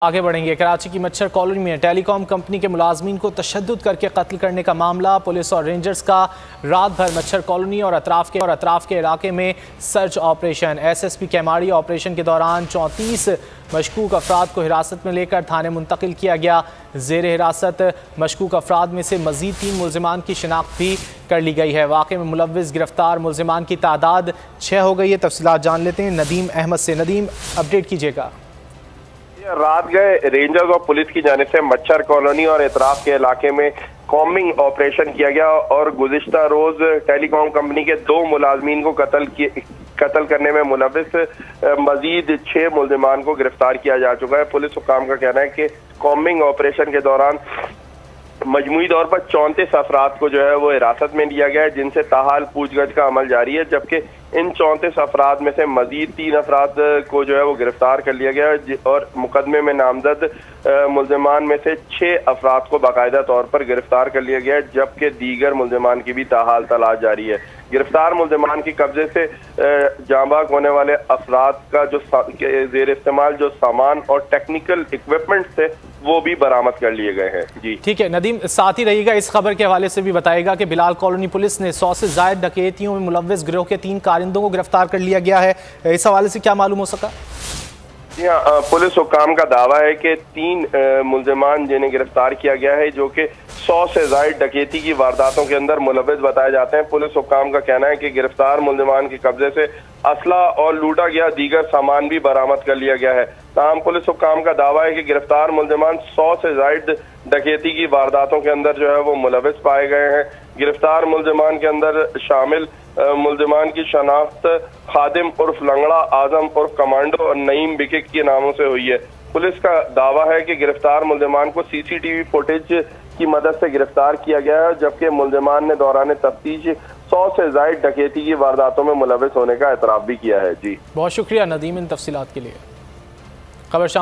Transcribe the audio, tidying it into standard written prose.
आगे बढ़ेंगे। कराची की मच्छर कॉलोनी में टेलीकॉम कंपनी के मुलाजमीन को तशद्दुद करके कत्ल करने का मामला। पुलिस और रेंजर्स का रात भर मच्छर कॉलोनी और अतराफ के इलाके में search operation. SSP Keamari operation के दौरान 34 मशकूक अफराद को हिरासत में लेकर थाने मुंतकिल किया गया। जेर हिरासत मशकूक अफराद में से मजीद 3 मुल्जिमान की शिनाख्त भी कर ली गई है। वाक़े में मुलव्विस गिरफ्तार मुल्जिमान की तादाद 6 हो गई है। तफसीलात जान लेते हैं नदीम अहमद से। नदीम, अपडेट कीजिएगा। रात गए रेंजर्स और पुलिस की जानिब से मच्छर कॉलोनी और इतराफ के इलाके में कॉम्बिंग ऑपरेशन किया गया और गुज़िश्ता रोज टेलीकॉम कंपनी के 2 मुलाजमीन को कत्ल करने में मुलव्विस मजीद 6 मुल्जिमान को गिरफ्तार किया जा चुका है। पुलिस हुकाम का कहना है कि कॉम्बिंग ऑपरेशन के दौरान मजमूई तौर पर 34 अफराद को जो है वो हिरासत में लिया गया है, जिनसे ताहाल पूछगछ का अमल जारी है। जबकि इन 34 अफराद में से मजीद 3 अफराद को जो है वो गिरफ्तार कर लिया गया है और मुकदमे में नामजद मुल्जिमान में से 6 अफराद को बाकायदा तौर पर गिरफ्तार कर लिया गया है, जबकि दीगर मुल्जिमान की भी ताहाल तलाश जारी है। गिरफ्तार मुल्जिमान की कब्जे से जांबाक होने वाले अफराद का जो जेर इस्तेमाल जो सामान और टेक्निकल इक्विपमेंट थे वो भी बरामद कर लिए गए हैं। जी ठीक है नदीम, साथ ही रहिएगा। इस खबर के हवाले से भी बताएगा कि बिलाल कॉलोनी पुलिस ने 100 से ज्यादा डकैतियों में मुलव्विस गिरोह के 3 कारिंदों को गिरफ्तार कर लिया गया है। इस हवाले से क्या मालूम हो सका? जी हाँ, पुलिस हुकाम का दावा है कि 3 मुल्जिमान जिन्हें गिरफ्तार किया गया है जो कि 100 से ज्यादा डकैती की वारदातों के अंदर मुलव्विस बताए जाते हैं। पुलिस हुकाम का कहना है कि गिरफ्तार मुल्जिमान के कब्जे से असला और लूटा गया दीगर सामान भी बरामद कर लिया गया है। ताहम पुलिस हुकाम का दावा है कि गिरफ्तार मुल्जिमान 100 से ज्यादा डकैती की वारदातों के अंदर जो है वो मुलव्विस पाए गए हैं। गिरफ्तार मुल्जिमान के अंदर शामिल मुल्जिमान की शनाख्त खादिम उर्फ लंगड़ा, आजम उर्फ कमांडो और नईम बिकिक के नामों से हुई है। पुलिस का दावा है कि गिरफ्तार मुल्जिमान को CCTV फुटेज की मदद से गिरफ्तार किया गया है, जबकि मुल्जिमान ने दौरान तफ्तीश 100 से ज्यादा डकैती की वारदातों में मुलव्विस होने का एतराफ भी किया है। जी बहुत शुक्रिया नदीम इन तफसीलात के लिए। खबर